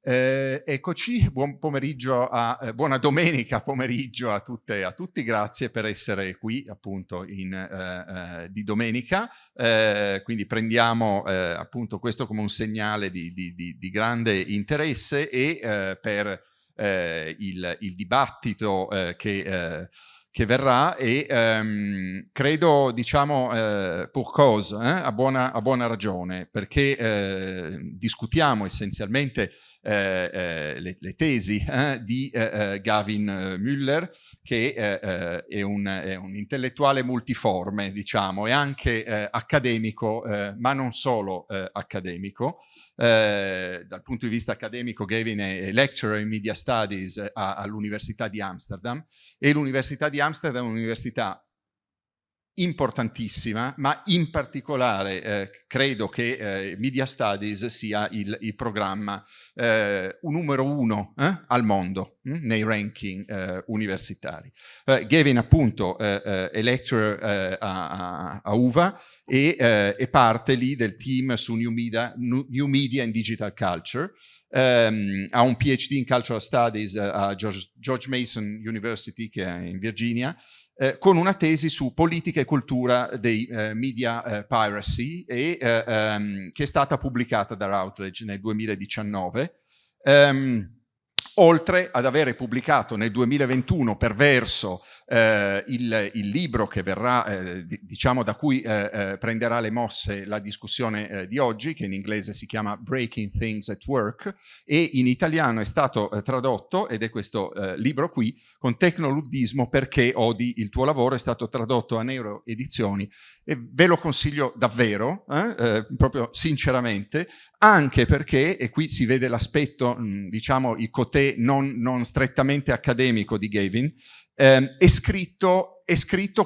Eccoci, buon pomeriggio buona domenica pomeriggio a tutte e a tutti, grazie per essere qui appunto di domenica, quindi prendiamo appunto questo come un segnale di grande interesse e per il dibattito che verrà e credo, diciamo, pour cause, a buona ragione, perché discutiamo essenzialmente le tesi di Gavin Mueller, che è un intellettuale multiforme, diciamo, e anche accademico, ma non solo accademico. Dal punto di vista accademico, Gavin è lecturer in media studies all'Università di Amsterdam, e l'Università di Amsterdam è un'università importantissima, ma in particolare credo che Media Studies sia il programma numero 1 al mondo nei ranking universitari. Gavin appunto è lecturer a UVA e parte lì del team su New Media and Digital Culture. Ha un PhD in Cultural Studies a George Mason University, che è in Virginia, con una tesi su politica e cultura dei media piracy che è stata pubblicata da Routledge nel 2019. Oltre ad avere pubblicato nel 2021 per Verso il libro che verrà, diciamo, da cui prenderà le mosse la discussione di oggi, che in inglese si chiama Breaking Things at Work, e in italiano è stato tradotto, ed è questo libro qui, con Tecnoluddismo perché odi il tuo lavoro, è stato tradotto a Nero Edizioni, e ve lo consiglio davvero, proprio sinceramente, anche perché, e qui si vede l'aspetto, diciamo, il côté non strettamente accademico di Gavin, è scritto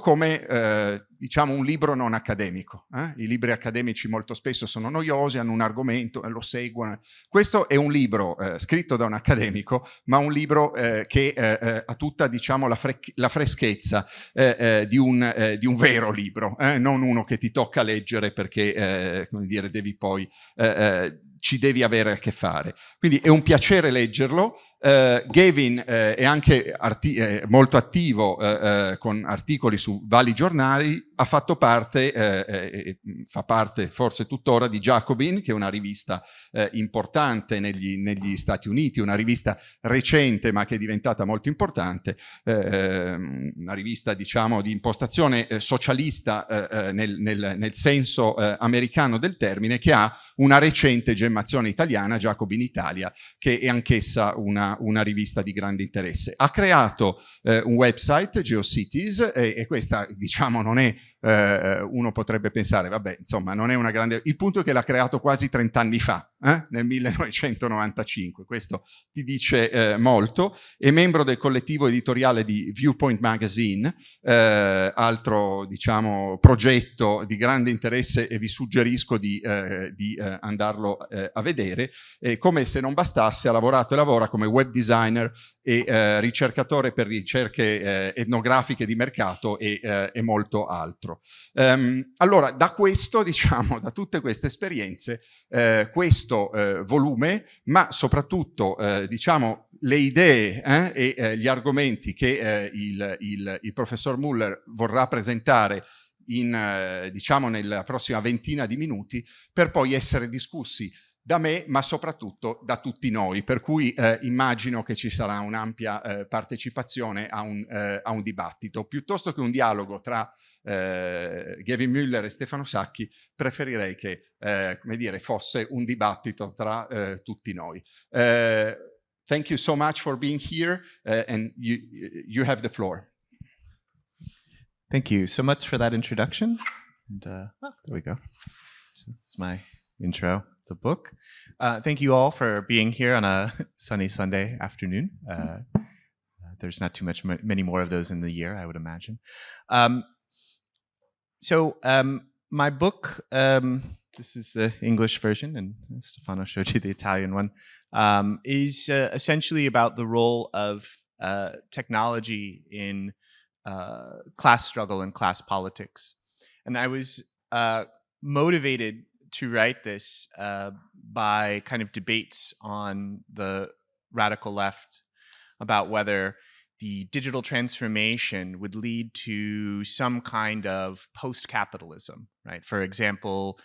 come, diciamo, un libro non accademico. I libri accademici molto spesso sono noiosi, hanno un argomento, lo seguono. Questo è un libro scritto da un accademico, ma un libro che ha tutta, diciamo, la freschezza di un vero libro, non uno che ti tocca leggere perché, come dire, devi poi ci devi avere a che fare. Quindi è un piacere leggerlo. Gavin è anche molto attivo con articoli su vari giornali, ha fatto parte, fa parte forse tuttora di Jacobin, che è una rivista importante negli Stati Uniti, una rivista recente ma che è diventata molto importante, una rivista, diciamo, di impostazione socialista nel senso americano del termine, che ha una recente gemmazione italiana, Jacobin Italia, che è anch'essa una rivista di grande interesse. Ha creato un website, GeoCities, e questa, diciamo, non è, uno potrebbe pensare, vabbè, insomma, non è una grande... Il punto è che l'ha creato quasi 30 anni fa, nel 1995, questo ti dice molto. È membro del collettivo editoriale di Viewpoint Magazine, altro, diciamo, progetto di grande interesse, e vi suggerisco di andarlo a vedere. Come se non bastasse, ha lavorato e lavora come web designer e ricercatore per ricerche etnografiche di mercato e molto altro. Allora, da questo, diciamo, da tutte queste esperienze, questo volume, ma soprattutto, diciamo, le idee e gli argomenti che il professor Mueller vorrà presentare diciamo, nella prossima ventina di minuti, per poi essere discussi da me, ma soprattutto da tutti noi, per cui immagino che ci sarà un'ampia partecipazione a un dibattito. Piuttosto che un dialogo tra Gavin Mueller e Stefano Sacchi, preferirei che, come dire, fosse un dibattito tra tutti noi. Thank you so much for being here, and you have the floor. Thank you so much for that introduction. And there we go. So that's my intro. It's a book. Thank you all for being here on a sunny Sunday afternoon. There's not too many more of those in the year, I would imagine. My book, this is the English version, and Stefano showed you the Italian one, is essentially about the role of technology in class struggle and class politics. And I was motivated to write this by kind of debates on the radical left about whether the digital transformation would lead to some kind of post-capitalism, right? For example,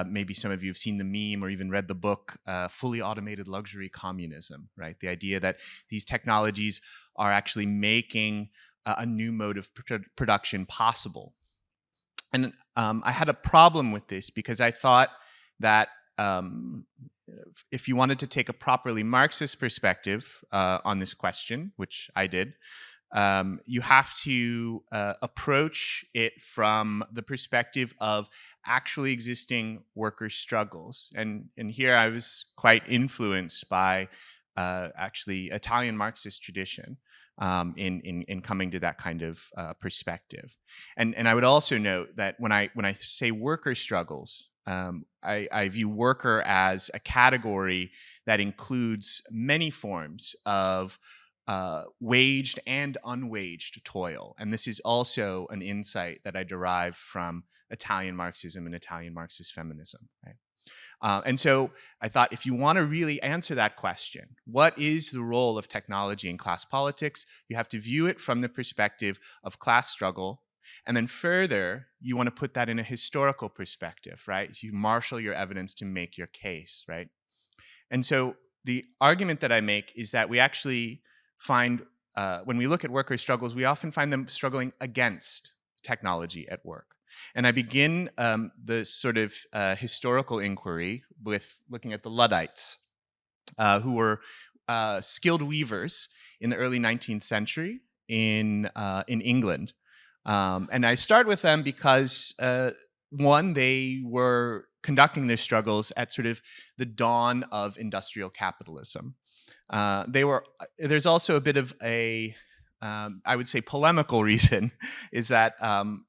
maybe some of you have seen the meme or even read the book, Fully Automated Luxury Communism, right? The idea that these technologies are actually making a new mode of production possible. And I had a problem with this because I thought that if you wanted to take a properly Marxist perspective on this question, which I did, you have to approach it from the perspective of actually existing worker struggles. And here I was quite influenced by actually Italian Marxist tradition in coming to that kind of perspective. And I would also note that when I say worker struggles, I view worker as a category that includes many forms of waged and unwaged toil. And this is also an insight that I derive from Italian Marxism and Italian Marxist feminism. Right? And so I thought, if you want to really answer that question, what is the role of technology in class politics? You have to view it from the perspective of class struggle. And then further, you want to put that in a historical perspective, right? So you marshal your evidence to make your case, right? And so the argument that I make is that we actually find, when we look at worker struggles, we often find them struggling against technology at work. And I begin the sort of historical inquiry with looking at the Luddites, who were skilled weavers in the early 19th century in England. And I start with them because, one, they were conducting their struggles at sort of the dawn of industrial capitalism. There's also a bit of a, I would say, polemical reason, is that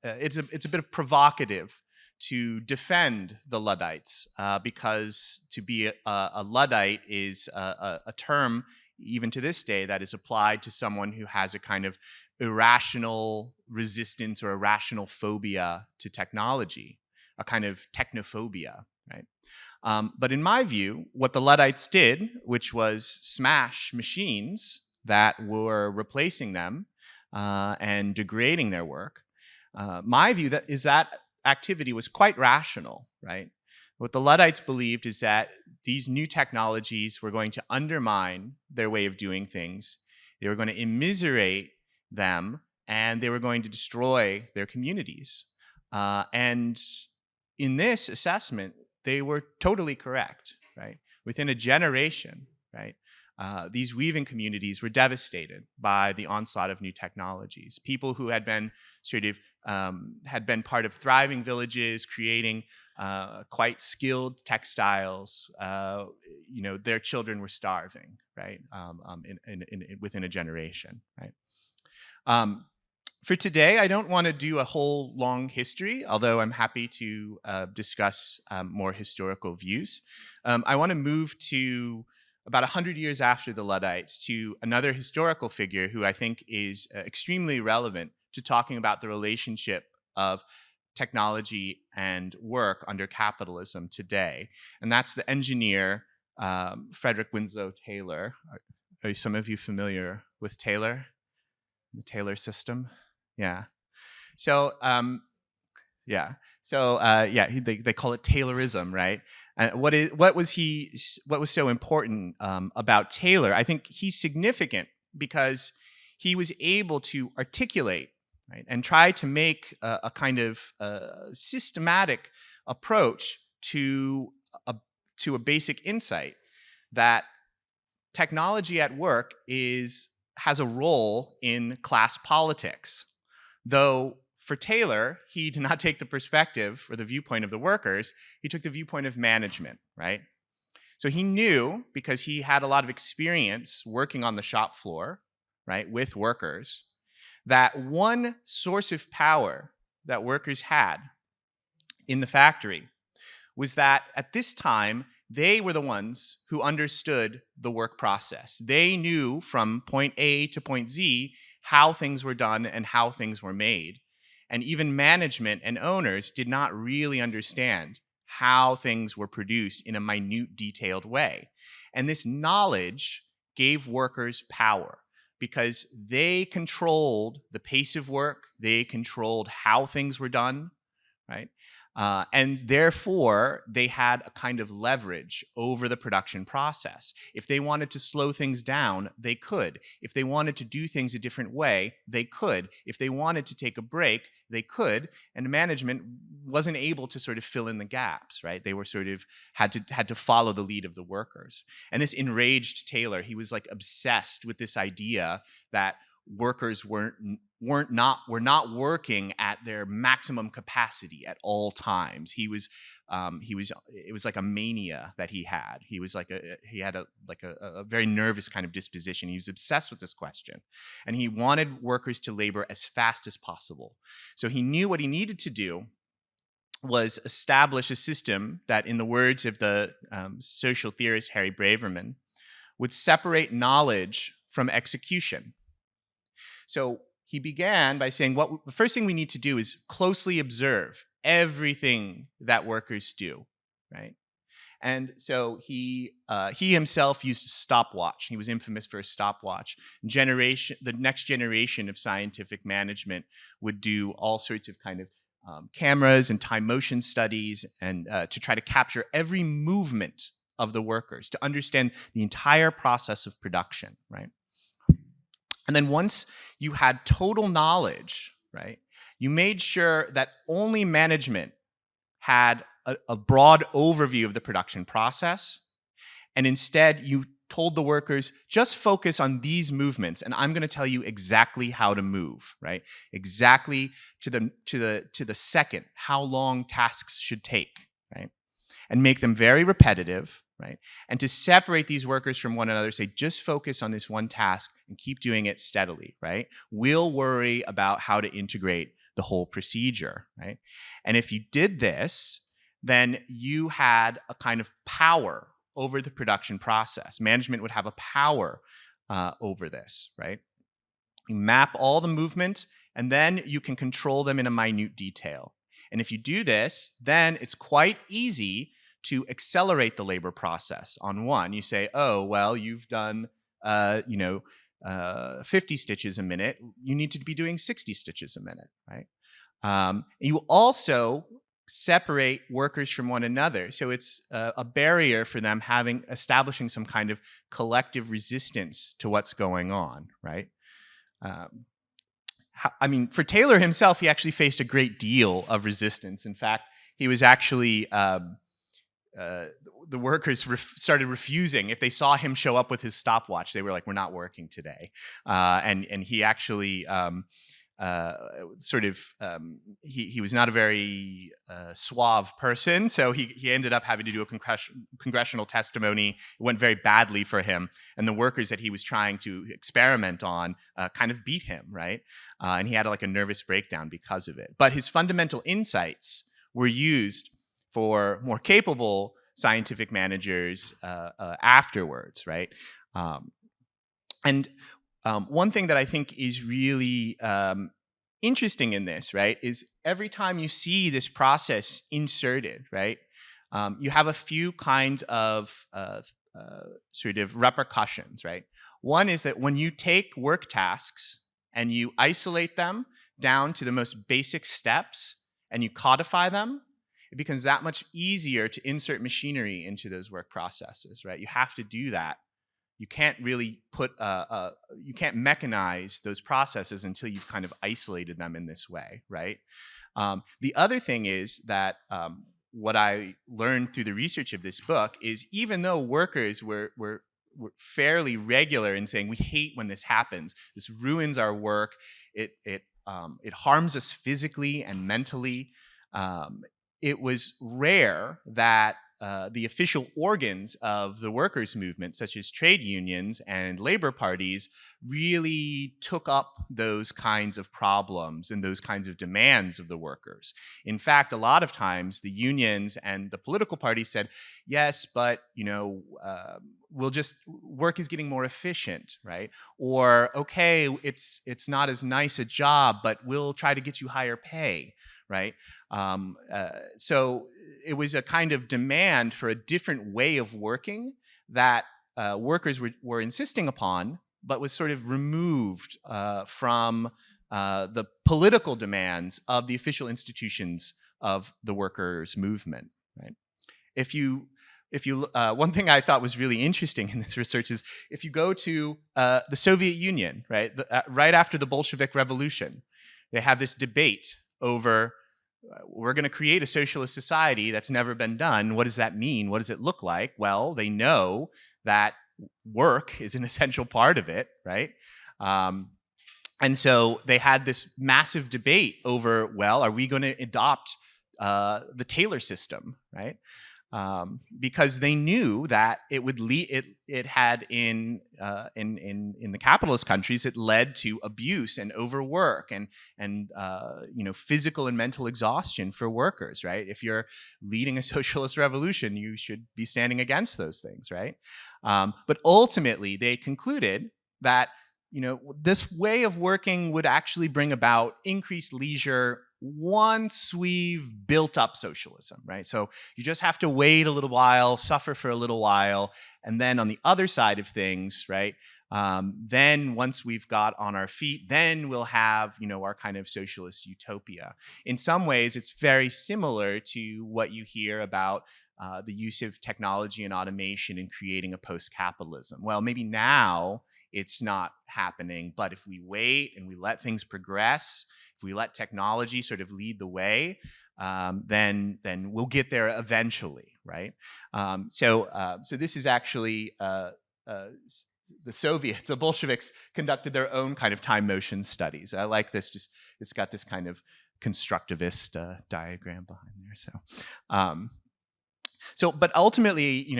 it's a bit of provocative to defend the Luddites, because to be a Luddite is a term, even to this day, that is applied to someone who has a kind of irrational resistance or irrational phobia to technology, a kind of technophobia, right? But in my view, what the Luddites did, which was smash machines that were replacing them and degrading their work, my view is that activity was quite rational, right? What the Luddites believed is that these new technologies were going to undermine their way of doing things. They were going to immiserate them, and they were going to destroy their communities. And in this assessment, they were totally correct, right? Within a generation, right? These weaving communities were devastated by the onslaught of new technologies. People who had been sort of had been part of thriving villages, creating quite skilled textiles. Their children were starving, right? Within a generation, right? For today, I don't want to do a whole long history, although I'm happy to discuss more historical views. I want to move to about 100 years after the Luddites, to another historical figure who I think is extremely relevant to talking about the relationship of technology and work under capitalism today. And that's the engineer, Frederick Winslow Taylor. Are some of you familiar with Taylor? The Taylor system? Yeah. So, they call it Taylorism, right? What was so important about Taylor? I think he's significant because he was able to articulate, right, and try to make a kind of systematic approach to a basic insight that technology at work has a role in class politics. Though for Taylor, he did not take the perspective or the viewpoint of the workers, he took the viewpoint of management, right? So he knew, because he had a lot of experience working on the shop floor, right, with workers, that one source of power that workers had in the factory was that at this time, they were the ones who understood the work process. They knew from point A to point Z how things were done and how things were made. And even management and owners did not really understand how things were produced in a minute, detailed way. And this knowledge gave workers power because they controlled the pace of work, they controlled how things were done, right? And therefore, they had a kind of leverage over the production process. If they wanted to slow things down, they could. If they wanted to do things a different way, they could. If they wanted to take a break, they could. And management wasn't able to sort of fill in the gaps, right? They were sort of had to follow the lead of the workers. And this enraged Taylor. He was like obsessed with this idea that workers were not working at their maximum capacity at all times. It was like a mania that he had. He had a very nervous kind of disposition. He was obsessed with this question, and he wanted workers to labor as fast as possible. So he knew what he needed to do was establish a system that, in the words of the social theorist Harry Braverman, would separate knowledge from execution. So he began by saying, the first thing we need to do is closely observe everything that workers do, right? And so he himself used a stopwatch. He was infamous for a stopwatch. The next generation of scientific management would do all sorts of kind of cameras and time motion studies and to try to capture every movement of the workers, to understand the entire process of production, right? And then once you had total knowledge, right, you made sure that only management had a broad overview of the production process. And instead, you told the workers, just focus on these movements, and I'm going to tell you exactly how to move, right? Exactly to the second, how long tasks should take, right? And make them very repetitive, right? And to separate these workers from one another, say, just focus on this one task and keep doing it steadily, right? We'll worry about how to integrate the whole procedure, right? And if you did this, then you had a kind of power over the production process. Management would have a power over this, right? You map all the movement, and then you can control them in a minute detail. And if you do this, then it's quite easy to accelerate the labor process. On one, you say, oh, well, you've done, 50 stitches a minute. You need to be doing 60 stitches a minute, right? You also separate workers from one another. So it's a barrier for them establishing some kind of collective resistance to what's going on, right? For Taylor himself, he actually faced a great deal of resistance. In fact, he was actually, the workers started refusing. If they saw him show up with his stopwatch, they were like, we're not working today. And he actually he was not a very suave person, so he ended up having to do a congressional testimony. It went very badly for him, and the workers that he was trying to experiment on kind of beat him, right? And he had like a nervous breakdown because of it. But his fundamental insights were used for more capable scientific managers afterwards, right? One thing that I think is really interesting in this, right, is every time you see this process inserted, right, you have a few kinds of sort of repercussions, right? One is that when you take work tasks and you isolate them down to the most basic steps and you codify them, it becomes that much easier to insert machinery into those work processes, right? You have to do that. You can't really you can't mechanize those processes until you've kind of isolated them in this way, right? The other thing is that what I learned through the research of this book is even though workers were fairly regular in saying, we hate when this happens, this ruins our work, it harms us physically and mentally, it was rare that the official organs of the workers' movement, such as trade unions and labor parties, really took up those kinds of problems and those kinds of demands of the workers. In fact, a lot of times the unions and the political parties said, yes, but work is getting more efficient, right? Or, okay, it's not as nice a job, but we'll try to get you higher pay, right? So it was a kind of demand for a different way of working that workers were insisting upon, but was sort of removed from the political demands of the official institutions of the workers' movement, right? If you one thing I thought was really interesting in this research is if you go to the Soviet Union, right, right after the Bolshevik Revolution, they have this debate over we're going to create a socialist society that's never been done. What does that mean? What does it look like? Well, they know that work is an essential part of it, right? And so they had this massive debate over, well, are we going to adopt the Taylor system, right? Because they knew that it would lead. It had in the capitalist countries, it led to abuse and overwork and physical and mental exhaustion for workers. Right? If you're leading a socialist revolution, you should be standing against those things. Right? But ultimately, they concluded that this way of working would actually bring about increased leisure once we've built up socialism, right? So you just have to wait a little while, suffer for a little while, and then on the other side of things, right, then once we've got on our feet, then we'll have, our kind of socialist utopia. In some ways, it's very similar to what you hear about the use of technology and automation in creating a post-capitalism. Well, maybe now it's not happening, but if we wait and we let things progress, if we let technology sort of lead the way, then we'll get there eventually, right? So this is actually the Soviets, the Bolsheviks, conducted their own kind of time motion studies. I like this. Just it's got this kind of constructivist diagram behind there. So, but ultimately,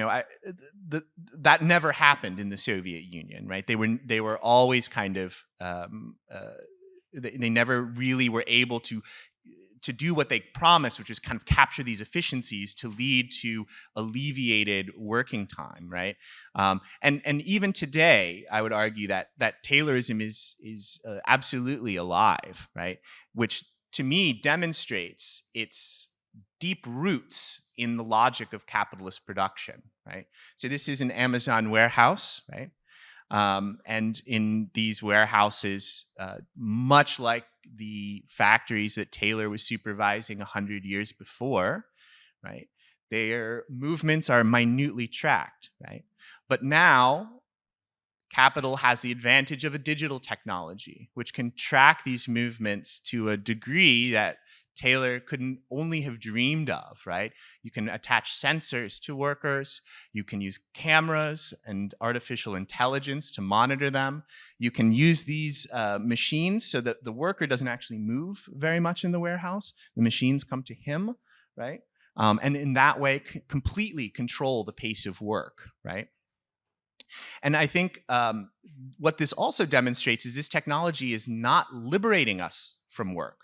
that never happened in the Soviet Union, right? They were always kind of they never really were able to do what they promised, which was kind of capture these efficiencies to lead to alleviated working time, right? And even today, I would argue that Taylorism is absolutely alive, right? Which to me demonstrates its deep roots in the logic of capitalist production, right? So this is an Amazon warehouse, right? And in these warehouses, much like the factories that Taylor was supervising 100 years before, right? Their movements are minutely tracked, right? But now, capital has the advantage of a digital technology, which can track these movements to a degree that Taylor couldn't only have dreamed of, right? You can attach sensors to workers. You can use cameras and artificial intelligence to monitor them. You can use these machines so that the worker doesn't actually move very much in the warehouse. The machines come to him, right? And in that way, completely control the pace of work, right? And I think what this also demonstrates is this technology is not liberating us from work.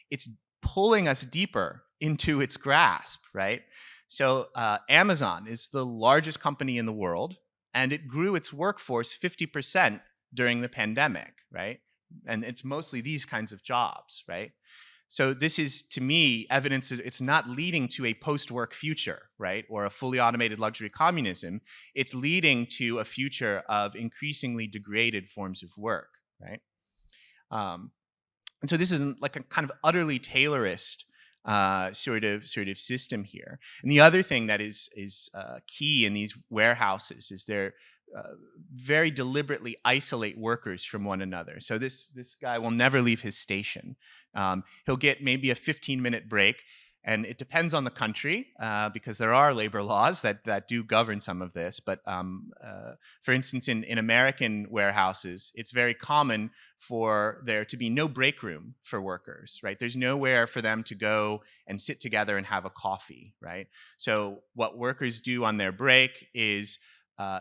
It's pulling us deeper into its grasp, right? So Amazon is the largest company in the world, and it grew its workforce 50% during the pandemic, right? And it's mostly these kinds of jobs, right? So this is, to me, evidence that it's not leading to a post-work future, right? Or a fully automated luxury communism. It's leading to a future of increasingly degraded forms of work, right? And so this is like a kind of utterly Taylorist sort of system here. And the other thing that is key in these warehouses is they're very deliberately isolate workers from one another. So this guy will never leave his station. He'll get maybe a 15-minute break. And it depends on the country because there are labor laws that do govern some of this. But for instance, in American warehouses, it's very common for there to be no break room for workers, right? There's nowhere for them to go and sit together and have a coffee, right? So what workers do on their break is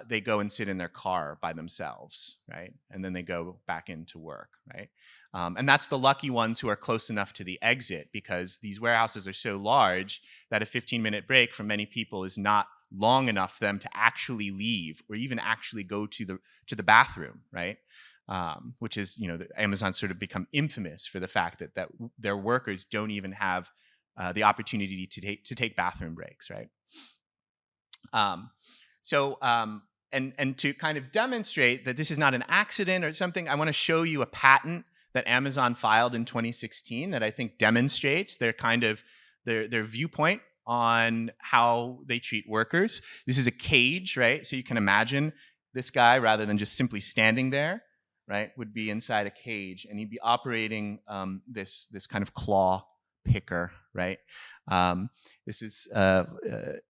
they go and sit in their car by themselves, right? And then they go back into work, right? And that's the lucky ones who are close enough to the exit, because these warehouses are so large that a 15-minute break for many people is not long enough for them to actually leave or even actually go to the bathroom, right? which is, Amazon sort of become infamous for the fact that their workers don't even have the opportunity to take bathroom breaks, right? And to kind of demonstrate that this is not an accident or something, I want to show you a patent that Amazon filed in 2016 that I think demonstrates their kind of their viewpoint on how they treat workers. This is a cage, right? So you can imagine this guy, rather than just simply standing there, right, would be inside a cage, and he'd be operating this kind of claw picker, right? This is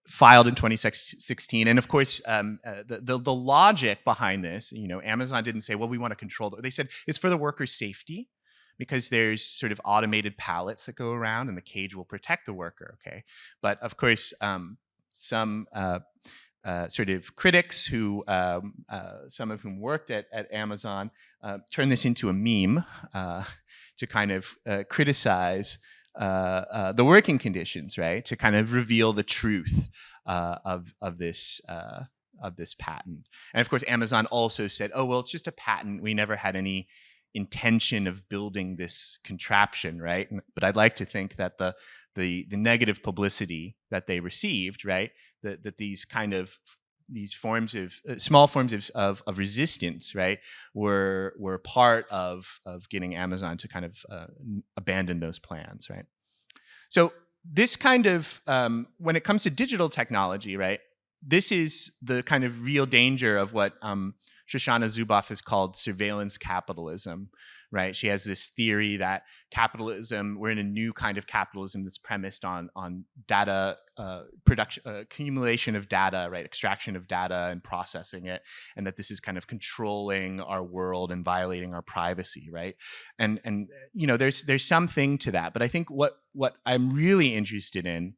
filed in 2016, and of course, the logic behind this, Amazon didn't say, well, we want to control it. They said it's for the workers' safety, because there's sort of automated pallets that go around, and the cage will protect the worker. Okay, but of course, some sort of critics who, some of whom worked at Amazon, turned this into a meme to kind of criticize the working conditions, right? To kind of reveal the truth of this patent. And of course, Amazon also said, "Oh, well, it's just a patent. We never had any intention of building this contraption," right? But I'd like to think that the negative publicity that they received, right, that these kind of forms of small forms of resistance, right, were part of getting Amazon to kind of abandon those plans, right? So this kind of when it comes to digital technology, right, this is the kind of real danger of what Shoshana Zuboff has called surveillance capitalism, right? She has this theory that capitalism, we're in a new kind of capitalism that's premised on data production, accumulation of data, right? Extraction of data and processing it, and that this is kind of controlling our world and violating our privacy, right? And there's something to that, but I think what I'm really interested in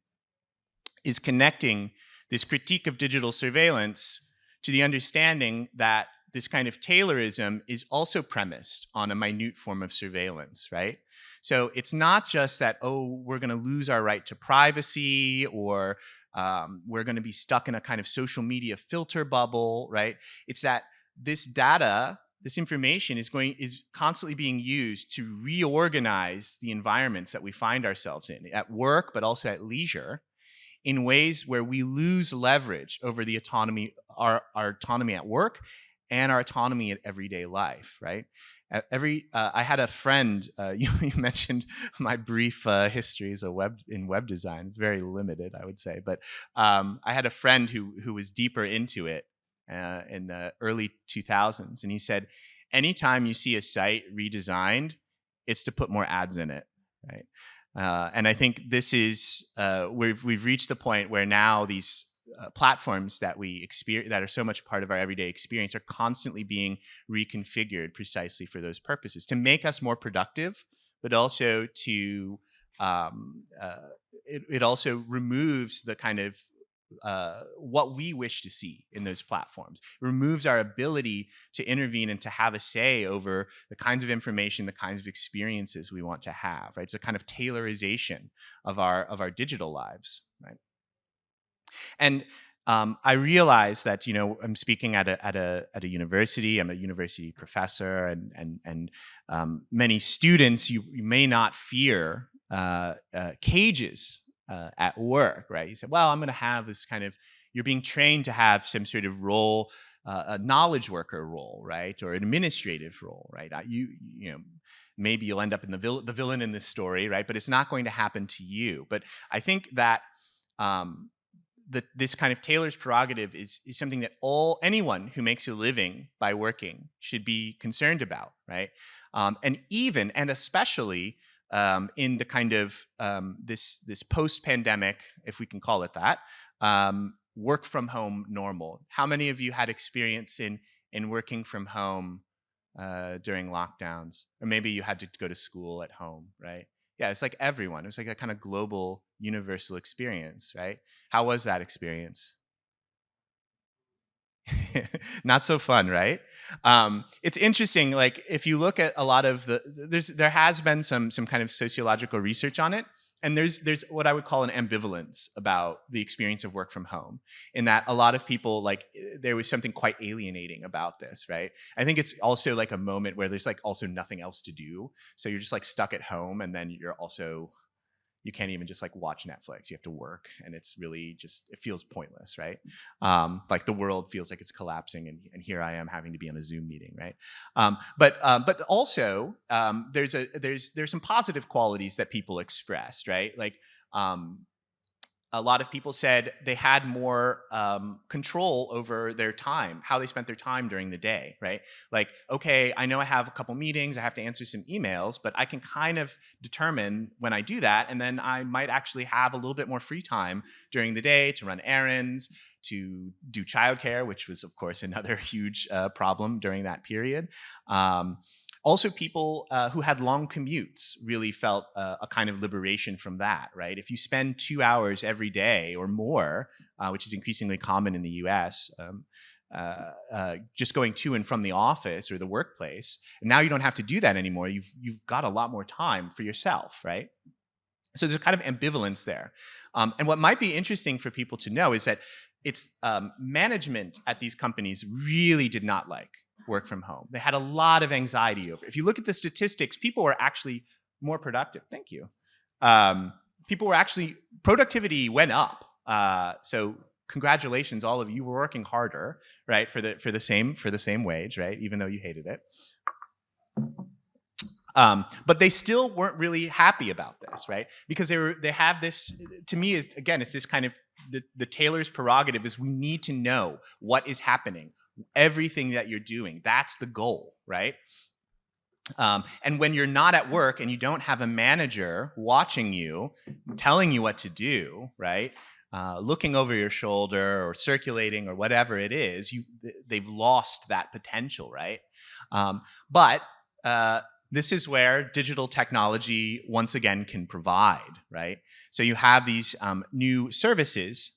is connecting this critique of digital surveillance to the understanding that this kind of Taylorism is also premised on a minute form of surveillance, right? So it's not just that, oh, we're going to lose our right to privacy, or we're going to be stuck in a kind of social media filter bubble, right? It's that this data, this information is constantly being used to reorganize the environments that we find ourselves in, at work, but also at leisure, in ways where we lose leverage over the autonomy, our autonomy at work, and our autonomy in everyday life, right? I had a friend, you mentioned my brief history as in web design. It's very limited, I would say. But I had a friend who was deeper into it in the early 2000s. And he said, anytime you see a site redesigned, it's to put more ads in it, right? And I think this is, we've reached the point where now these platforms that we experience, that are so much part of our everyday experience, are constantly being reconfigured precisely for those purposes, to make us more productive, but also to it also removes the kind of what we wish to see in those platforms. It removes our ability to intervene and to have a say over the kinds of information, the kinds of experiences we want to have, right? It's a kind of Taylorization of our digital lives, right? And I realize that I'm speaking at a university. I'm a university professor, and many students, you may not fear cages at work, right? You say, well, I'm going to have this kind of, you're being trained to have some sort of role, a knowledge worker role, right, or an administrative role, right? Maybe you'll end up in the villain in this story, right? But it's not going to happen to you. But I think that this kind of Taylor's prerogative is something that anyone who makes a living by working should be concerned about, right? And especially in the kind of this post-pandemic, if we can call it that, work from home normal. How many of you had experience in working from home during lockdowns? Or maybe you had to go to school at home, right? Yeah, it's like everyone. It was like a kind of global, universal experience, right? How was that experience? Not so fun, right? It's interesting. Like, if you look at a lot of there has been some kind of sociological research on it, And there's what I would call an ambivalence about the experience of work from home, in that a lot of people, like, there was something quite alienating about this, right? I think it's also like a moment where there's like also nothing else to do. So you're just like stuck at home, and then you can't even just like watch Netflix. You have to work, and it's really just, it feels pointless, right? Like the world feels like it's collapsing, and here I am having to be on a Zoom meeting, right? But also there's some positive qualities that people expressed, right? Like, a lot of people said they had more control over their time, how they spent their time during the day, right? Like, okay, I know I have a couple meetings, I have to answer some emails, but I can kind of determine when I do that, and then I might actually have a little bit more free time during the day to run errands, to do childcare, which was, of course, another huge problem during that period. Also, people who had long commutes really felt a kind of liberation from that, right? If you spend 2 hours every day or more, which is increasingly common in the US, just going to and from the office or the workplace, and now you don't have to do that anymore. You've got a lot more time for yourself, right? So there's a kind of ambivalence there. And what might be interesting for people to know is that it's management at these companies really did not like work from home. They had a lot of anxiety over it. If you look at the statistics, people were actually more productive. Thank you. People were actually, productivity went up. So congratulations, all of you were working harder, right, for the same wage, right, even though you hated it. But they still weren't really happy about this, right? Because they have this, to me, again, it's this kind of, the tailor's prerogative is we need to know what is happening, everything that you're doing. That's the goal, right? And when you're not at work and you don't have a manager watching you, telling you what to do, right? Looking over your shoulder or circulating or whatever it is, they've lost that potential, right? But this is where digital technology once again can provide, right? So you have these new services.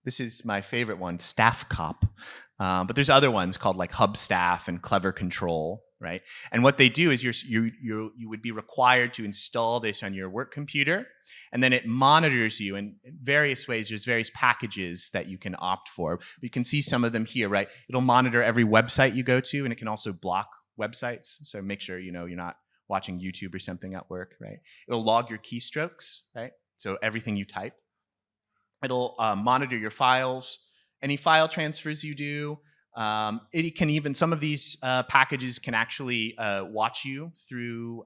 This is my favorite one, Staff Cop. But there's other ones called like Hub Staff and Clever Control, right? And what they do is you would be required to install this on your work computer, and then it monitors you in various ways. There's various packages that you can opt for. You can see some of them here, right? It'll monitor every website you go to, and it can also block websites. So make sure you're not watching YouTube or something at work, right? It'll log your keystrokes, right? So everything you type. It'll monitor your files, any file transfers you do. It can even, some of these packages can actually watch you through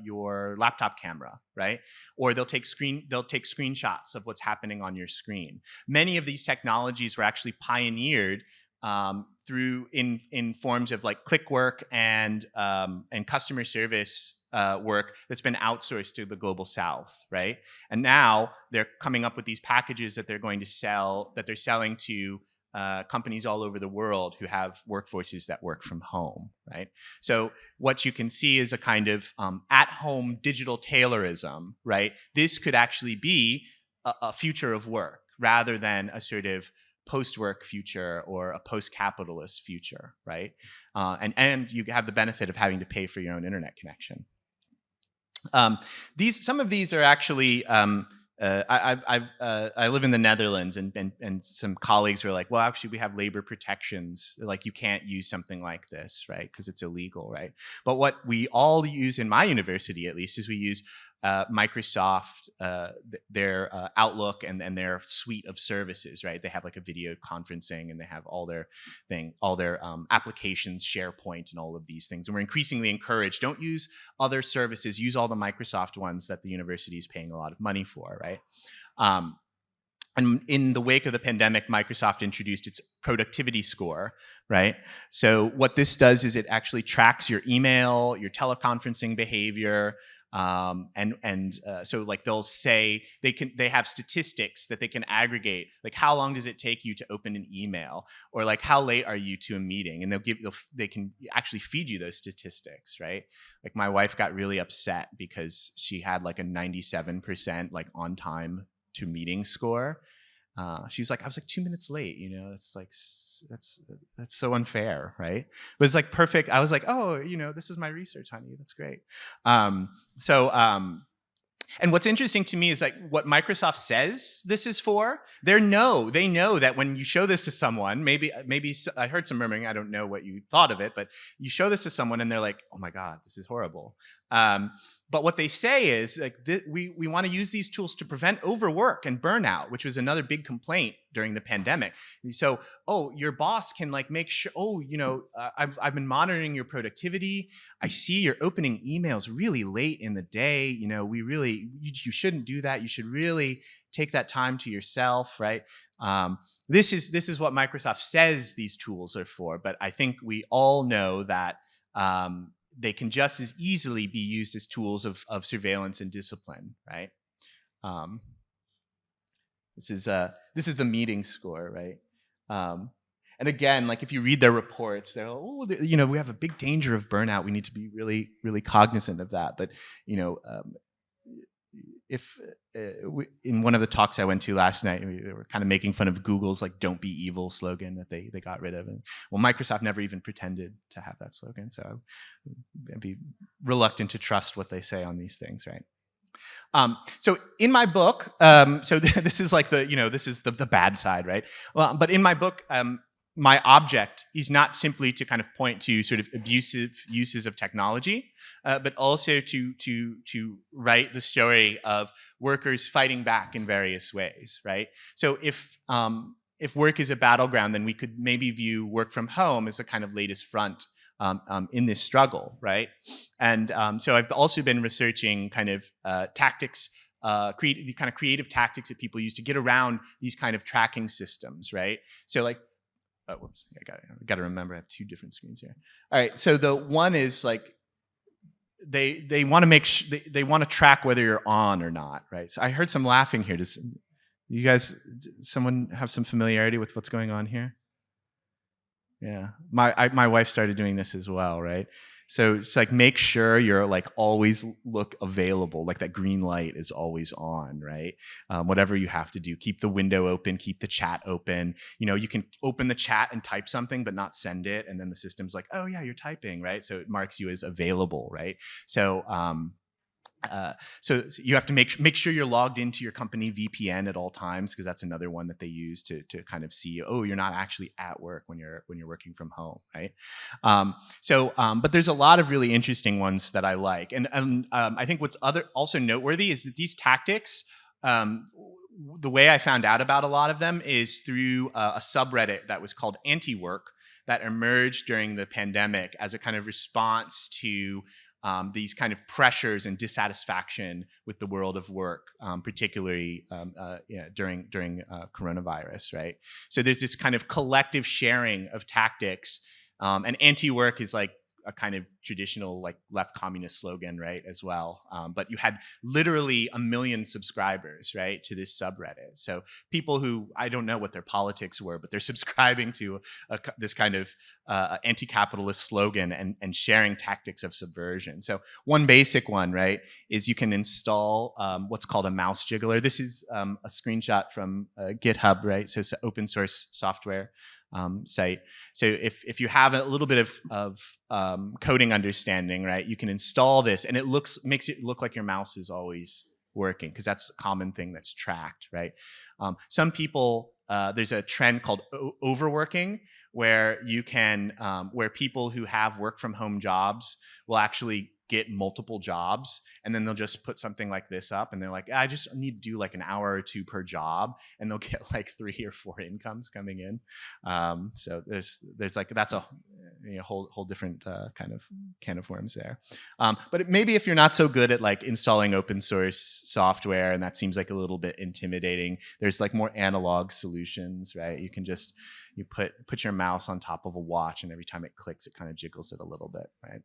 your laptop camera, right? Or they'll take screenshots of what's happening on your screen. Many of these technologies were actually pioneered through in forms of like click work and customer service work that's been outsourced to the global south, right? And now they're coming up with these packages that they're going to sell, that they're selling to companies all over the world who have workforces that work from home, right? So what you can see is a kind of at-home digital taylorism, right? This could actually be a future of work rather than a sort of post-work future or a post-capitalist future, right? And you have the benefit of having to pay for your own internet connection. Some of these are actually, I live in the Netherlands, and some colleagues were like, well, actually we have labor protections. Like you can't use something like this, right? Because it's illegal, right? But what we all use in my university, at least, is we use Microsoft, their Outlook and their suite of services, right? They have like a video conferencing, and they have all their applications, SharePoint, and all of these things. And we're increasingly encouraged, don't use other services, use all the Microsoft ones that the university is paying a lot of money for, right? And in the wake of the pandemic, Microsoft introduced its productivity score, right? So what this does is it actually tracks your email, your teleconferencing behavior, so like they'll say they have statistics that they can aggregate, like how long does it take you to open an email, or like how late are you to a meeting, and they can actually feed you those statistics, right? Like my wife got really upset because she had like a 97% like on time to meeting score. She was like, I was like 2 minutes late, that's so unfair, right? But it's like perfect. I was like, oh, this is my research, honey. That's great. And what's interesting to me is like what Microsoft says this is for. They know that when you show this to someone, maybe I heard some murmuring. I don't know what you thought of it, but you show this to someone and they're like, "Oh my God, this is horrible." But what they say is like we want to use these tools to prevent overwork and burnout, which was another big complaint during the pandemic. So, your boss can like make sure. I've been monitoring your productivity. I see you're opening emails really late in the day. You shouldn't do that. You should really take that time to yourself, right? This is what Microsoft says these tools are for. But I think we all know that they can just as easily be used as tools of surveillance and discipline, right? This is the meeting score, right? And again, like if you read their reports, they're we have a big danger of burnout. We need to be really, really cognizant of that. But in one of the talks I went to last night, we were kind of making fun of Google's like "Don't be evil" slogan that they got rid of. And well, Microsoft never even pretended to have that slogan, so I'd be reluctant to trust what they say on these things, right? So in my book, so this is like this is the bad side, right? Well, but in my book, my object is not simply to kind of point to sort of abusive uses of technology, but also to write the story of workers fighting back in various ways, right? So if work is a battleground, then we could maybe view work from home as a kind of latest front in this struggle, right? And so I've also been researching kind of tactics, creative tactics that people use to get around these kind of tracking systems, right? So like, whoops, I got to remember I have two different screens here. All right, so the one is like they want to make they want to track whether you're on or not, right? So I heard some laughing here. Does you guys, someone have some familiarity with what's going on here? Yeah, my wife started doing this as well, right? So it's like make sure you're like always look available, like that green light is always on, right? Whatever you have to do, keep the window open, keep the chat open. You can open the chat and type something, but not send it, and then the system's like, oh yeah, you're typing, right? So it marks you as available, right? So you have to make sure you're logged into your company VPN at all times, because that's another one that they use to kind of see, you're not actually at work when you're working from home, right? But there's a lot of really interesting ones that I like, and I think what's also noteworthy is that these tactics, the way I found out about a lot of them is through a subreddit that was called Anti-Work that emerged during the pandemic as a kind of response to these kind of pressures and dissatisfaction with the world of work, particularly during coronavirus, right? So there's this kind of collective sharing of tactics, and anti-work is like a kind of traditional like left communist slogan, right, as well. But you had literally 1 million subscribers, right, to this subreddit. So people who, I don't know what their politics were, but they're subscribing to this kind of anti-capitalist slogan and sharing tactics of subversion. So one basic one, right, is you can install what's called a mouse jiggler. This is a screenshot from GitHub, right? So it's an open source software site. So if you have a little bit of coding understanding, right, you can install this, and it makes it look like your mouse is always working, because that's a common thing that's tracked, right? Some people, there's a trend called overworking, where you can, where people who have work from home jobs will actually get multiple jobs, and then they'll just put something like this up, and they're like, I just need to do like an hour or two per job, and they'll get like 3 or 4 incomes coming in. So there's like, that's a whole different kind of can of worms there. But maybe if you're not so good at like installing open source software, and that seems like a little bit intimidating, there's like more analog solutions, right? You can just put your mouse on top of a watch, and every time it clicks, it kind of jiggles it a little bit, right?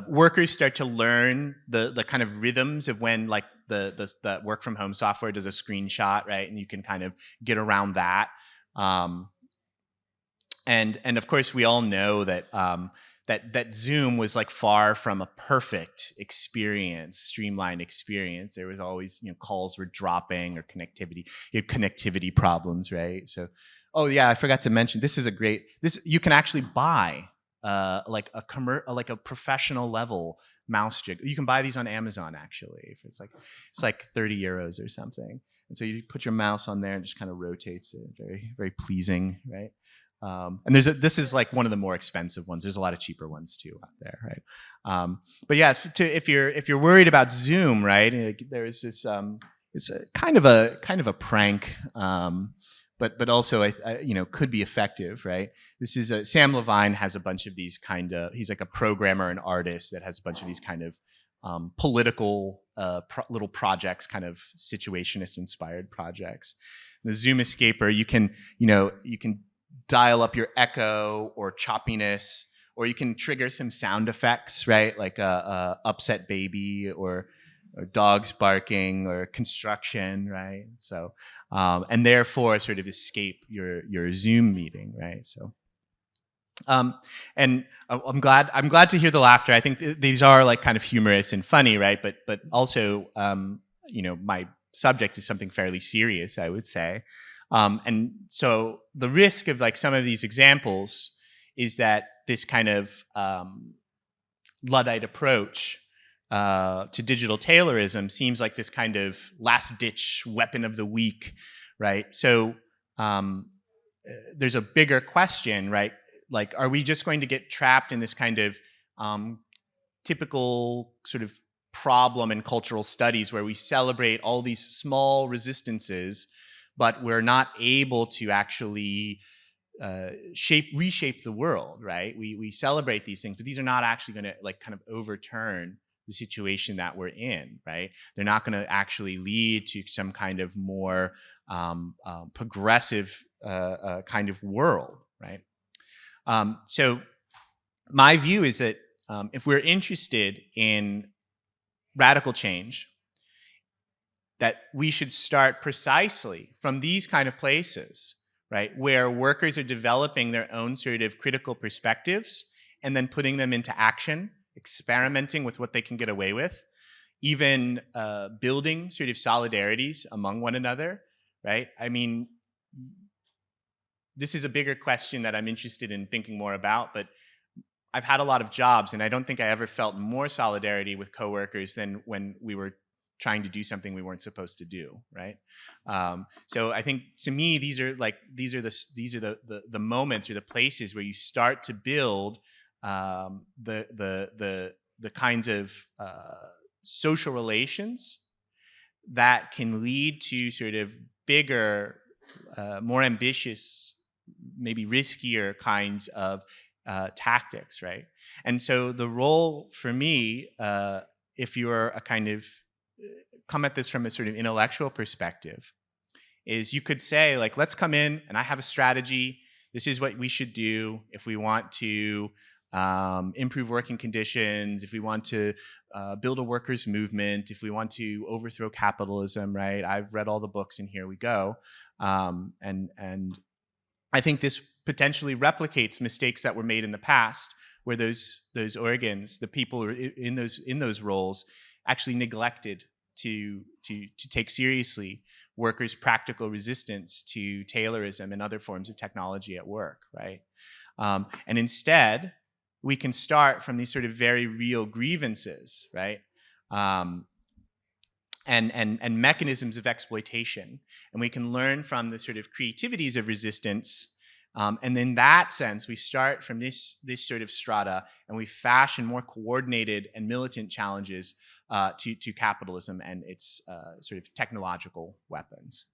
Workers start to learn the kind of rhythms of when like the work from home software does a screenshot, right? And you can kind of get around that. And of course we all know that that Zoom was like far from a perfect experience, streamlined experience. There was always, calls were dropping, or connectivity. You had connectivity problems, right? So, oh yeah, I forgot to mention, this you can actually buy like a professional level mouse jig. You can buy these on Amazon actually. It's like 30 euros or something. And so you put your mouse on there and it just kind of rotates it. Very, very pleasing, right? And this is like one of the more expensive ones. There's a lot of cheaper ones too out there, right? But yeah, if you're worried about Zoom, right? There's this it's a kind of a prank, but also could be effective, right? This is Sam Levine has a bunch of these he's like a programmer and artist that has a bunch of these kind of political little projects, kind of situationist inspired projects. The Zoom Escaper, you can dial up your echo or choppiness, or you can trigger some sound effects, right? Like a upset baby or dogs barking or construction, right? So, and therefore sort of escape your Zoom meeting, right? So, and I'm glad to hear the laughter. I think these are like kind of humorous and funny, right? But also, my subject is something fairly serious, I would say. And so the risk of like some of these examples is that this kind of Luddite approach to digital Taylorism seems like this kind of last-ditch weapon of the weak, right? So there's a bigger question, right? Like, are we just going to get trapped in this kind of typical sort of problem in cultural studies where we celebrate all these small resistances, but we're not able to actually reshape the world, right? We celebrate these things, but these are not actually going to like kind of overturn the situation that we're in, right? They're not going to actually lead to some kind of more progressive kind of world, right? So my view is that if we're interested in radical change, that we should start precisely from these kind of places, right, where workers are developing their own sort of critical perspectives and then putting them into action, experimenting with what they can get away with, even building sort of solidarities among one another, right? I mean, this is a bigger question that I'm interested in thinking more about, but I've had a lot of jobs, and I don't think I ever felt more solidarity with coworkers than when we were trying to do something we weren't supposed to do, right? So I think to me, these are the moments or the places where you start to build the kinds of social relations that can lead to sort of bigger, more ambitious, maybe riskier kinds of tactics, right? And so the role for me, if you're a kind of come at this from a sort of intellectual perspective, is you could say, like, let's come in and I have a strategy. This is what we should do if we want to improve working conditions, if we want to build a workers' movement, if we want to overthrow capitalism, right? I've read all the books and here we go. And I think this potentially replicates mistakes that were made in the past, where those organs, the people in those roles, actually neglected to take seriously workers' practical resistance to Taylorism and other forms of technology at work, right? And instead, we can start from these sort of very real grievances, right? And mechanisms of exploitation, and we can learn from the sort of creativities of resistance. And in that sense, we start from this sort of strata, and we fashion more coordinated and militant challenges to capitalism and its sort of technological weapons.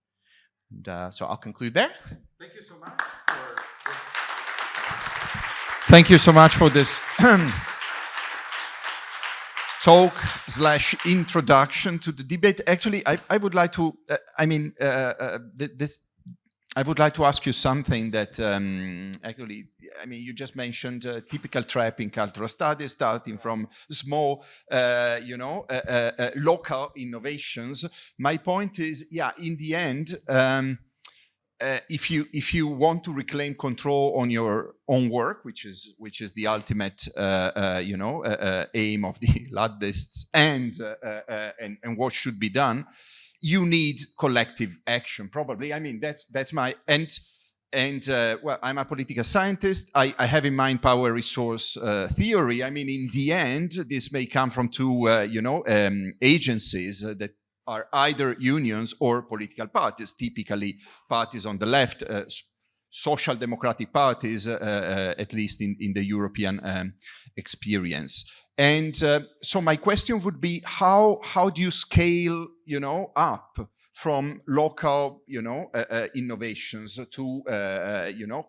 And so I'll conclude there. Thank you so much for this. Thank you so much for this talk/introduction to the debate. Actually, I would like to. I would like to ask you something that you just mentioned typical trap in cultural studies, starting from small, local innovations. My point is, in the end, if you want to reclaim control on your own work, which is the ultimate, aim of the luddists, and what should be done, you need collective action, probably. I mean, that's my, and well, I'm a political scientist. I have in mind power resource theory. I mean, in the end, this may come from two, agencies that are either unions or political parties, typically parties on the left, social democratic parties, at least in the European experience. And so my question would be, how do you scale, up from local, innovations to,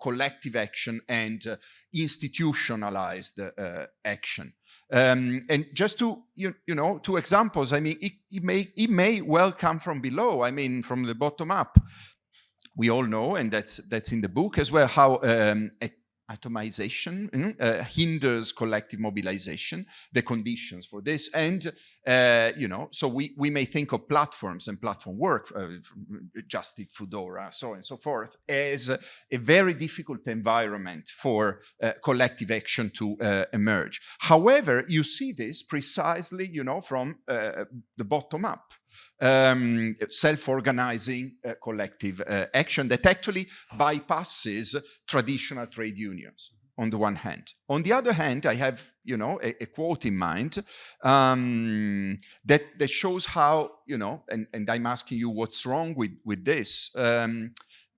collective action and institutionalized action? And just to, two examples, I mean, it may well come from below, I mean, from the bottom up. We all know, and that's in the book as well, how atomization hinders collective mobilization, the conditions for this. And, so we may think of platforms and platform work, Just Eat Foodora, so on and so forth, as a very difficult environment for collective action to emerge. However, you see this precisely, from the bottom up. Self-organizing collective action that actually bypasses traditional trade unions on the one hand. On the other hand, I have, a quote in mind that shows how, and I'm asking you what's wrong with this,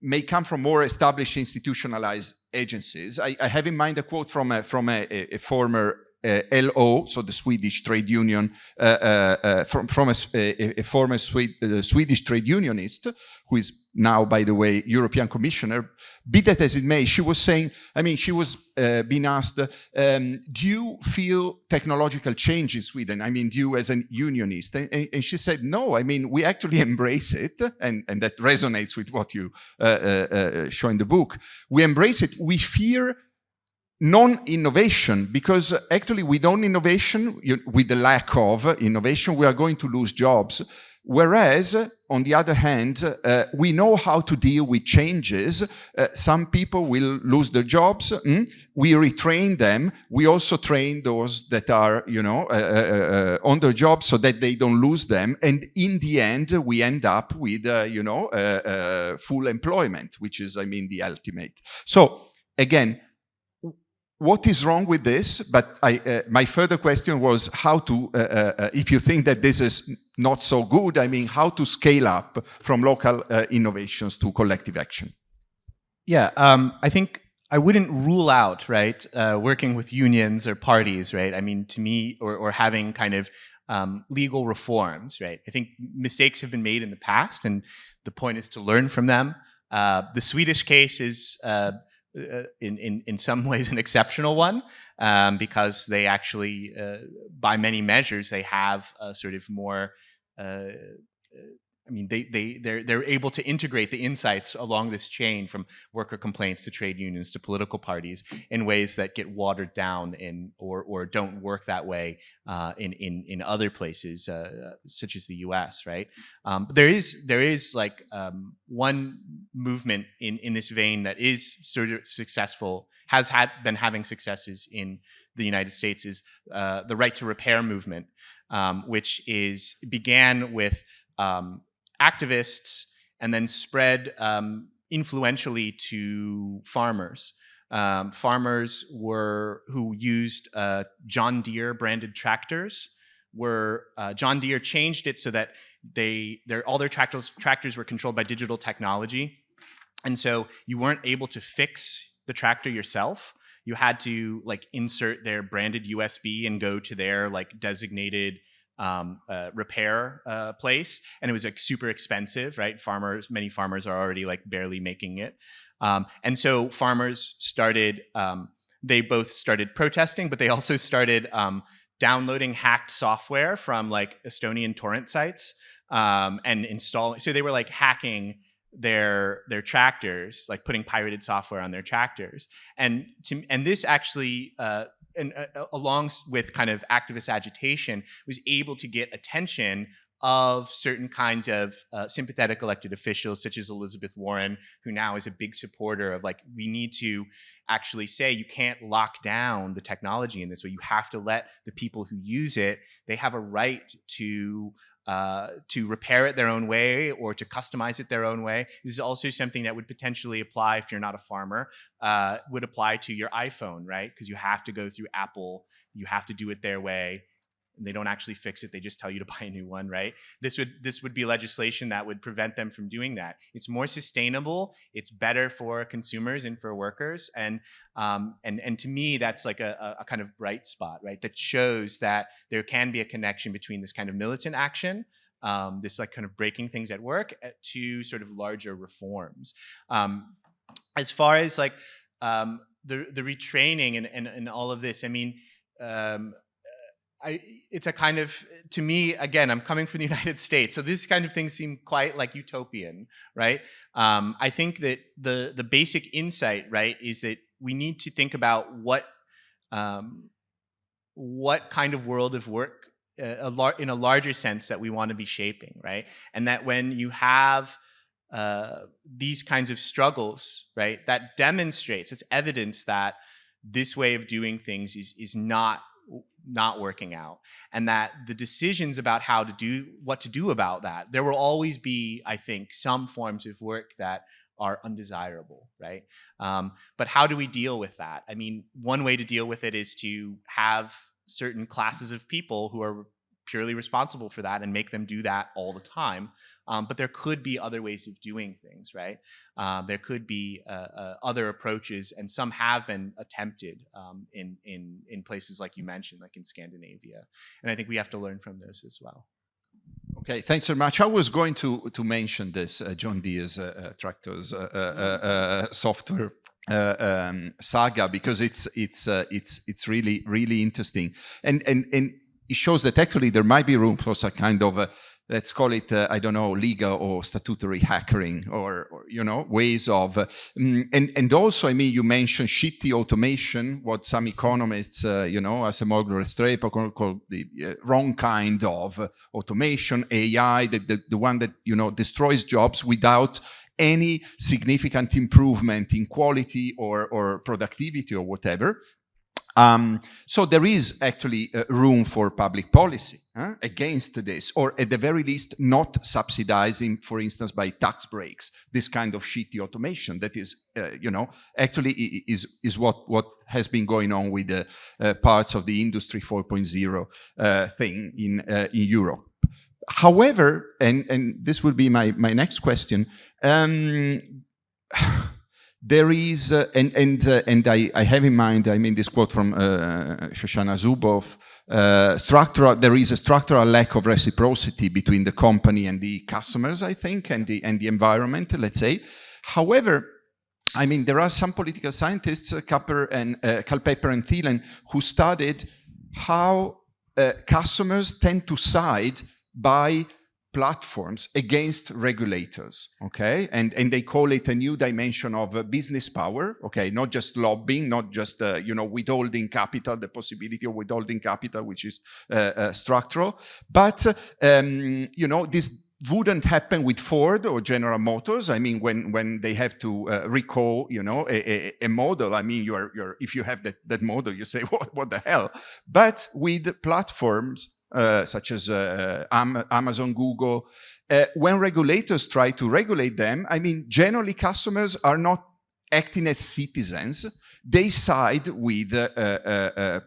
may come from more established institutionalized agencies. I have in mind a quote from a former LO, so the Swedish trade union, from a former Swedish trade unionist, who is now, by the way, European Commissioner. Be that as it may, she was saying, I mean, she was being asked, do you feel technological change in Sweden? I mean, do you as a unionist? And she said, no, I mean, we actually embrace it, and that resonates with what you show in the book. We embrace it. We fear non-innovation, because actually with non-innovation, with the lack of innovation, we are going to lose jobs. Whereas, on the other hand, we know how to deal with changes. Some people will lose their jobs. We retrain them. We also train those that are, on their jobs so that they don't lose them. And in the end, we end up with, full employment, which is, I mean, the ultimate. So, again, what is wrong with this? But my further question was how to, if you think that this is not so good, I mean, how to scale up from local innovations to collective action? Yeah, I think I wouldn't rule out, right, working with unions or parties, right? I mean, to me, or having kind of legal reforms, right? I think mistakes have been made in the past, and the point is to learn from them. The Swedish case is in some ways an exceptional one, because they actually, by many measures, they have a sort of more. I mean, they're able to integrate the insights along this chain from worker complaints to trade unions to political parties in ways that get watered down or don't work that way in other places, such as the U.S. Right? But there is like one movement in this vein that is sort of successful, has been having successes in the United States, is the right to repair movement, which began with activists and then spread influentially to farmers. Farmers who used John Deere branded tractors. John Deere changed it so that all their tractors were controlled by digital technology, and so you weren't able to fix the tractor yourself. You had to like insert their branded USB and go to their like designated repair place, and it was like super expensive, right? Many farmers are already like barely making it, and so farmers started. They both started protesting, but they also started downloading hacked software from like Estonian torrent sites and installing. So they were like hacking their tractors, like putting pirated software on their tractors, and this actually. Along with kind of activist agitation, was able to get attention of certain kinds of sympathetic elected officials, such as Elizabeth Warren, who now is a big supporter of, like, we need to actually say you can't lock down the technology in this way. You have to let the people who use it, they have a right to repair it their own way or to customize it their own way. This is also something that would potentially apply, if you're not a farmer, would apply to your iPhone, right? Because you have to go through Apple, you have to do it their way. They don't actually fix it. They just tell you to buy a new one, right? This would be legislation that would prevent them from doing that. It's more sustainable. It's better for consumers and for workers. And to me, that's like a kind of bright spot, right? That shows that there can be a connection between this kind of militant action, this like kind of breaking things at work, to sort of larger reforms. As far as like the retraining and all of this, I mean, it's a kind of, to me, again, I'm coming from the United States, so these kind of things seem quite like utopian, right? I think that the basic insight, right, is that we need to think about what kind of world of work, in a larger sense, that we want to be shaping, right? And that when you have these kinds of struggles, right, that demonstrates, it's evidence that this way of doing things is not working out, and that the decisions about what to do about that, there will always be, I think, some forms of work that are undesirable, right? But how do we deal with that? I mean, one way to deal with it is to have certain classes of people who are purely responsible for that and make them do that all the time. But there could be other ways of doing things, right? There could be other approaches, and some have been attempted in places like you mentioned, like in Scandinavia. And I think we have to learn from those as well. Okay, thanks so much. I was going to mention this John Deere's tractors software saga, because it's really interesting, and it shows that actually there might be room for some kind of let's call it I don't know, legal or statutory hackering, or you know, ways of and also, I mean, you mentioned shitty automation, what some economists you know, as a Acemoglu Restrepo call the wrong kind of automation, AI, the one that, you know, destroys jobs without any significant improvement in quality or productivity or whatever. So there is actually room for public policy against this, or at the very least not subsidizing, for instance, by tax breaks, this kind of shitty automation that is, you know, actually is what has been going on with the parts of the Industry 4.0 thing in Europe. However, and this will be my next question, there is, and I have in mind, I mean, this quote from Shoshana Zuboff, there is a structural lack of reciprocity between the company and the customers, I think, and the environment, let's say. However, I mean, there are some political scientists, Culpeper and Thielen, who studied how customers tend to side by platforms against regulators, okay? And they call it a new dimension of business power, okay? Not just lobbying, not just, you know, withholding capital, the possibility of withholding capital, which is structural. But, you know, this wouldn't happen with Ford or General Motors. I mean, when they have to recall, you know, a model, I mean, if you have that model, you say, what the hell? But with platforms, such as Amazon, Google, when regulators try to regulate them, I mean, generally customers are not acting as citizens. They side with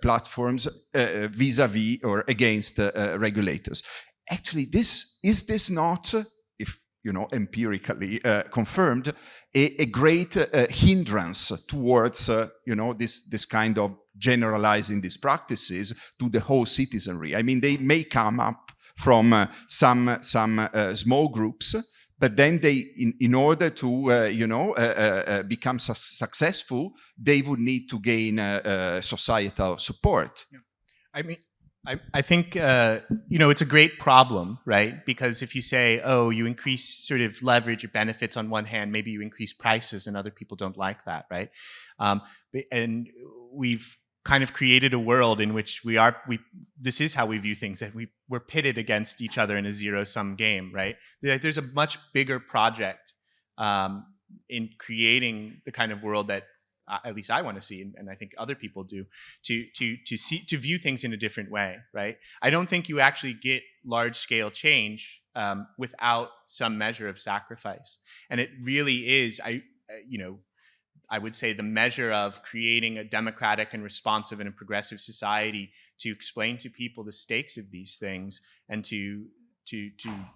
platforms vis-a-vis or against regulators. Actually, is this not, if you know, empirically confirmed, a great hindrance towards you know, this kind of generalizing these practices to the whole citizenry? I mean, they may come up from some small groups, but then they, in order to you know, become successful, they would need to gain societal support. Yeah. I mean, I think, you know, it's a great problem, right? Because if you say, oh, you increase sort of leverage or benefits on one hand, maybe you increase prices and other people don't like that, right? And we've kind of created a world in which this is how we view things, that we're pitted against each other in a zero-sum game, right? There's a much bigger project in creating the kind of world that at least I want to see, and I think other people do, to view things in a different way, right? I don't think you actually get large-scale change without some measure of sacrifice, and it really is, I would say, the measure of creating a democratic and responsive and a progressive society to explain to people the stakes of these things and to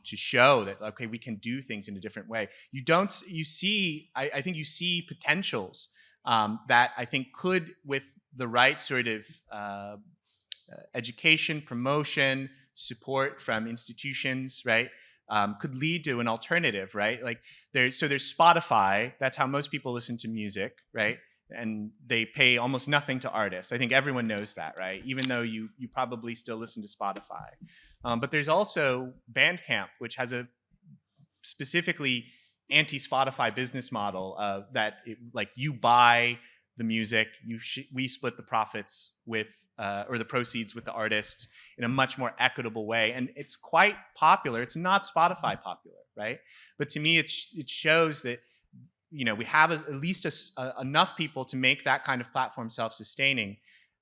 show that, okay, we can do things in a different way. I think you see potentials that I think could, with the right sort of education, promotion, support from institutions, right, could lead to an alternative, right? Like there's Spotify. That's how most people listen to music, right? And they pay almost nothing to artists. I think everyone knows that, right? Even though you probably still listen to Spotify. But there's also Bandcamp, which has a specifically anti-Spotify business model that you buy the music, we split the profits with or the proceeds with the artists in a much more equitable way, and it's quite popular. It's not Spotify popular, right? But to me, it shows that we have at least enough people to make that kind of platform self-sustaining.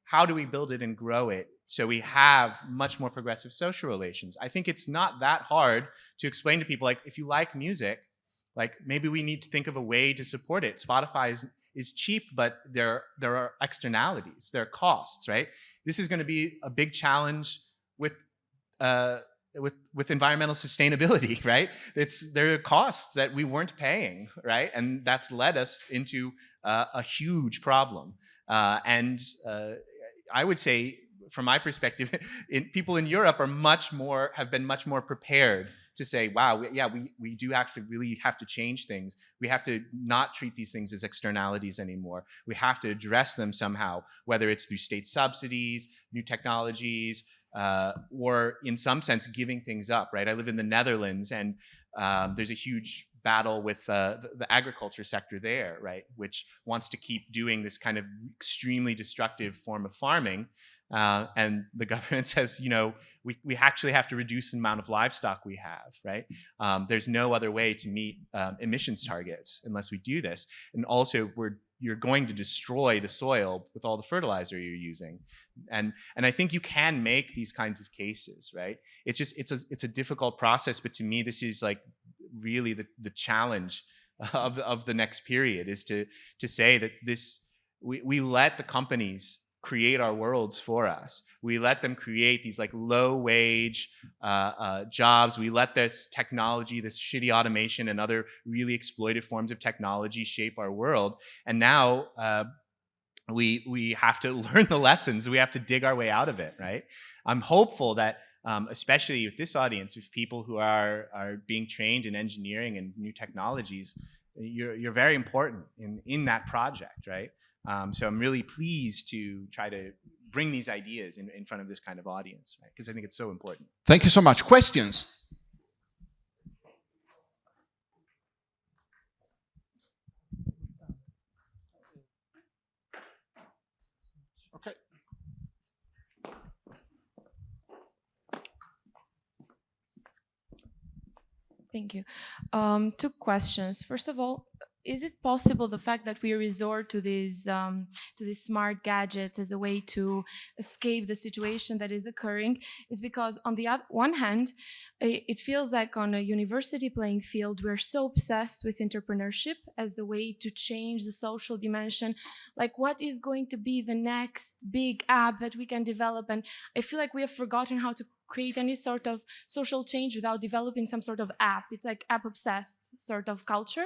How do we build it and grow it so we have much more progressive social relations? I think it's not that hard to explain to people, like, if you like music, like maybe we need to think of a way to support it. Spotify is cheap, but there are externalities, there are costs, right? This is going to be a big challenge with environmental sustainability, right? There are costs that we weren't paying, right? And that's led us into a huge problem. And I would say, from my perspective, people in Europe have been much more prepared to say, wow, we do actually really have to change things. We have to not treat these things as externalities anymore. We have to address them somehow, whether it's through state subsidies, new technologies, or in some sense giving things up, right? I live in the Netherlands, and there's a huge battle with the agriculture sector there, right, which wants to keep doing this kind of extremely destructive form of farming. And the government says, we actually have to reduce the amount of livestock we have, right? There's no other way to meet emissions targets unless we do this. And also, you're going to destroy the soil with all the fertilizer you're using. And I think you can make these kinds of cases, right? It's a difficult process, but to me, this is like really the challenge of the next period, is to say that we let the companies create our worlds for us. We let them create these like low wage jobs. We let this technology, this shitty automation and other really exploitive forms of technology shape our world. And now we have to learn the lessons. We have to dig our way out of it, right? I'm hopeful that especially with this audience, with people who are being trained in engineering and new technologies, you're very important in that project, right? So I'm really pleased to try to bring these ideas in front of this kind of audience, right? Because I think it's so important. Thank you so much. Questions? Okay. Thank you. 2 questions. First of all, is it possible the fact that we resort to these smart gadgets as a way to escape the situation that is occurring is because on the one hand, it feels like on a university playing field, we're so obsessed with entrepreneurship as the way to change the social dimension. Like, what is going to be the next big app that we can develop? And I feel like we have forgotten how to create any sort of social change without developing some sort of app. It's like app-obsessed sort of culture.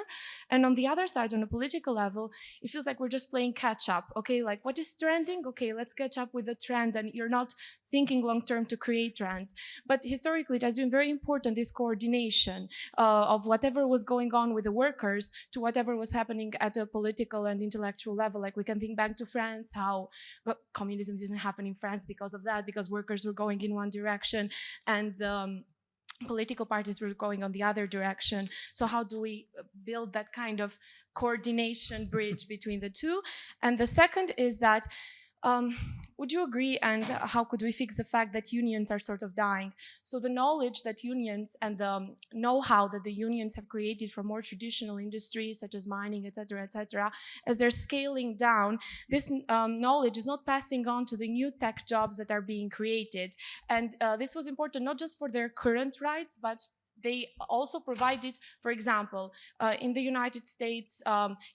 And on the other side, on a political level, it feels like we're just playing catch-up. Okay, like what is trending? Okay, let's catch up with the trend, and you're not thinking long-term to create trends. But historically, it has been very important, this coordination of whatever was going on with the workers to whatever was happening at a political and intellectual level. Like we can think back to France, how communism didn't happen in France because of that, because workers were going in one direction and political parties were going on the other direction. So how do we build that kind of coordination bridge between the two? And the second is that Would you agree, and how could we fix the fact that unions are sort of dying? So the knowledge that unions and the know-how that the unions have created for more traditional industries such as mining, etc., as they're scaling down, this knowledge is not passing on to the new tech jobs that are being created. And this was important not just for their current rights, but they also provided, for example, in the United States,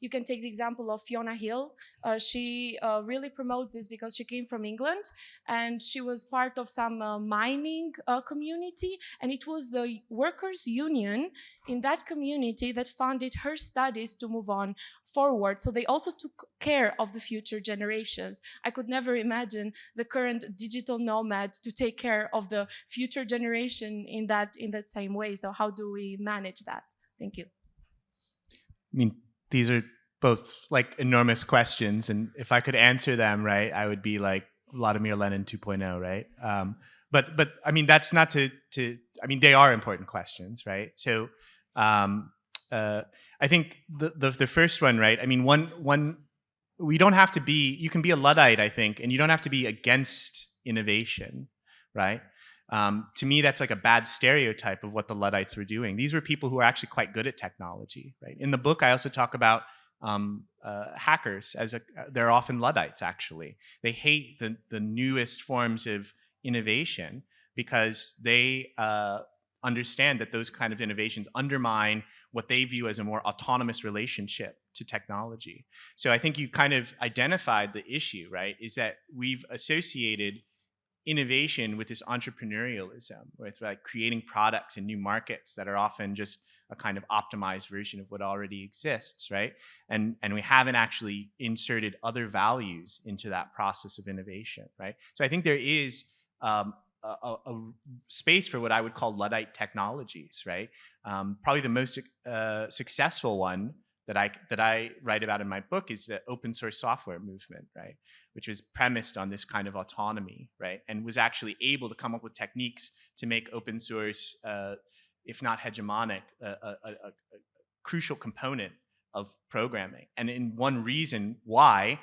you can take the example of Fiona Hill. She really promotes this because she came from England and she was part of some mining community, and it was the workers' union in that community that funded her studies to move on forward. So they also took care of the future generations. I could never imagine the current digital nomad to take care of the future generation in that same way. So how do we manage that? Thank you. I mean, these are both like enormous questions, and if I could answer them, right, I would be like Vladimir Lenin 2.0, right? But I mean, that's not to I mean, they are important questions, right? So I think the first one, right? I mean, one we don't have to be. You can be a Luddite, I think, and you don't have to be against innovation, right? To me, that's like a bad stereotype of what the Luddites were doing. These were people who were actually quite good at technology, right? In the book, I also talk about hackers they're often Luddites, actually. They hate the newest forms of innovation because they understand that those kind of innovations undermine what they view as a more autonomous relationship to technology. So I think you kind of identified the issue, right? Is that we've associated innovation with this entrepreneurialism, with like creating products in new markets that are often just a kind of optimized version of what already exists, right? And we haven't actually inserted other values into that process of innovation, right? So I think there is a space for what I would call Luddite technologies, right? Probably the most successful one that I write about in my book is the open source software movement, right? Which was premised on this kind of autonomy, right? And was actually able to come up with techniques to make open source, if not hegemonic, a crucial component of programming. And in one reason why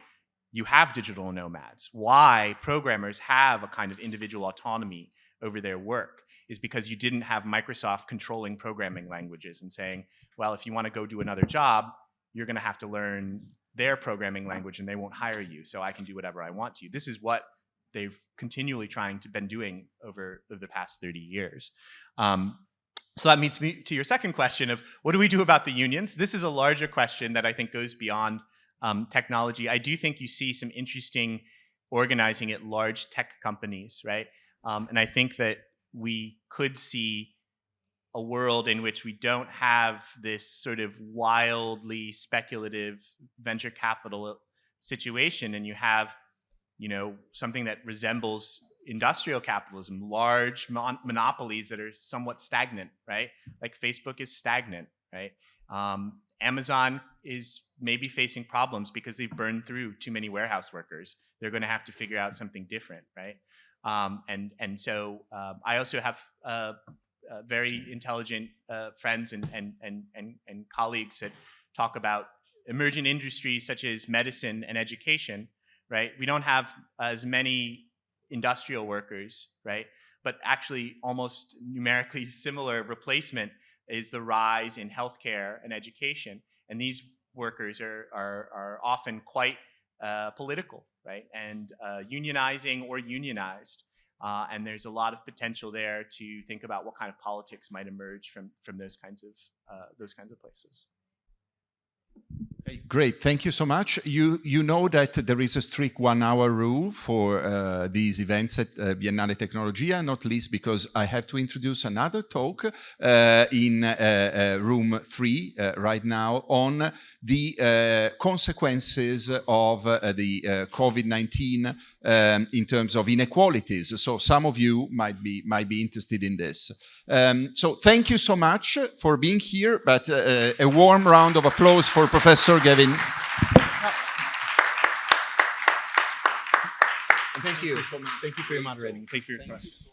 you have digital nomads, why programmers have a kind of individual autonomy over their work, is because you didn't have Microsoft controlling programming languages and saying, well, if you want to go do another job, you're going to have to learn their programming language and they won't hire you, so I can do whatever I want to. This is what they've continually been doing over the past 30 years. So that leads me to your second question of what do we do about the unions? This is a larger question that I think goes beyond technology. I do think you see some interesting organizing at large tech companies, right? And I think that we could see a world in which we don't have this sort of wildly speculative venture capital situation, and you have, you know, something that resembles industrial capitalism, large monopolies that are somewhat stagnant, right? Like Facebook is stagnant, right? Amazon is maybe facing problems because they've burned through too many warehouse workers. They're going to have to figure out something different, right? So I also have very intelligent friends and colleagues that talk about emerging industries such as medicine and education, right? We don't have as many industrial workers, right? But actually almost numerically similar replacement is the rise in healthcare and education. And these workers are often quite political, right? And unionizing or unionized. And there's a lot of potential there to think about what kind of politics might emerge from those kinds of places. Great, thank you so much. You know that there is a strict 1 hour rule for these events at Biennale Tecnologia, not least because I have to introduce another talk in room 3 right now on the consequences of the COVID-19 in terms of inequalities. So some of you might be interested in this. So thank you so much for being here, but a warm round of applause for Professor Gavin. Thank you. Thank you for your moderating. Thank you for your questions.